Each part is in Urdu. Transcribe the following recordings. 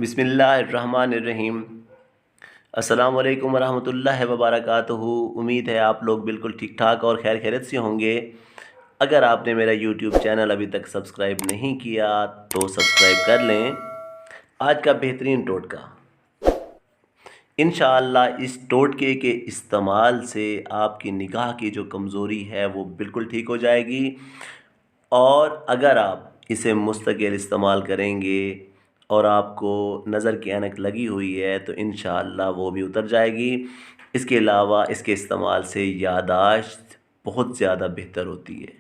بسم اللہ الرحمن الرحیم۔ السلام علیکم ورحمۃ اللہ وبرکاتہ۔ امید ہے آپ لوگ بالکل ٹھیک ٹھاک اور خیر خیریت سے ہوں گے۔ اگر آپ نے میرا یوٹیوب چینل ابھی تک سبسکرائب نہیں کیا تو سبسکرائب کر لیں۔ آج کا بہترین ٹوٹکا، انشاءاللہ اس ٹوٹکے کے استعمال سے آپ کی نگاہ کی جو کمزوری ہے وہ بالکل ٹھیک ہو جائے گی، اور اگر آپ اسے مستقل استعمال کریں گے اور آپ کو نظر کی اینک لگی ہوئی ہے تو انشاءاللہ وہ بھی اتر جائے گی۔ اس کے علاوہ اس کے استعمال سے یادداشت بہت زیادہ بہتر ہوتی ہے۔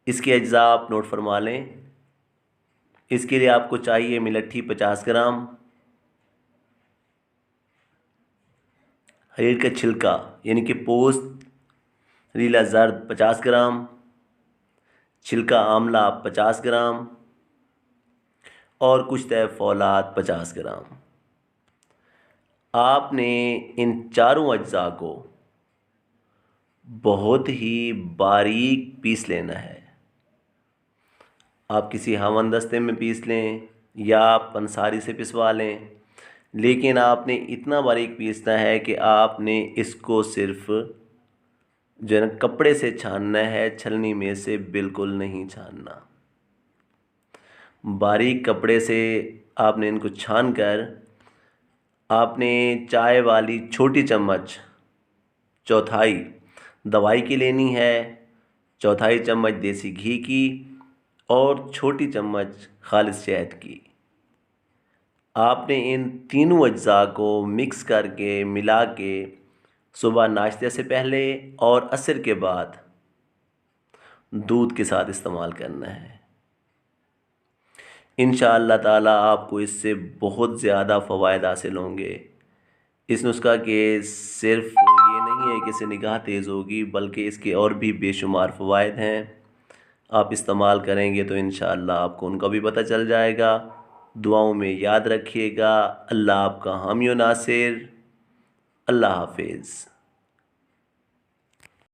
اس کے اجزاء آپ نوٹ فرما لیں۔ اس کے لیے آپ کو چاہیے ملٹھی 50 گرام، ہریر کا چھلکا یعنی کہ پوست ریلا زرد 50 گرام، چھلکا آملہ 50 گرام اور کچھ فولاد 50 گرام۔ آپ نے ان چاروں اجزاء کو بہت ہی باریک پیس لینا ہے۔ آپ کسی ہاون دستے میں پیس لیں یا پنساری سے پسوا لیں، لیکن آپ نے اتنا باریک پیسنا ہے کہ آپ نے اس کو صرف جو ہے نا کپڑے سے چھاننا ہے، چھلنی میں سے بالکل نہیں چھاننا۔ باریک کپڑے سے آپ نے ان کو چھان کر آپ نے چائے والی چھوٹی چمچ چوتھائی دوائی کی لینی ہے، چوتھائی چمچ دیسی گھی کی اور چھوٹی چمچ خالص شہد کی۔ آپ نے ان تینوں اجزاء کو مکس کر کے ملا کے صبح ناشتے سے پہلے اور عصر کے بعد دودھ کے ساتھ استعمال کرنا ہے۔ انشاءاللہ تعالیٰ آپ کو اس سے بہت زیادہ فوائد حاصل ہوں گے۔ اس نسخہ کے صرف یہ نہیں ہے کہ اس سے نگاہ تیز ہوگی، بلکہ اس کے اور بھی بے شمار فوائد ہیں۔ آپ استعمال کریں گے تو انشاءاللہ آپ کو ان کا بھی پتہ چل جائے گا۔ دعاؤں میں یاد رکھیے گا۔ اللہ آپ کا حامی و ناصر۔ اللہ حافظ۔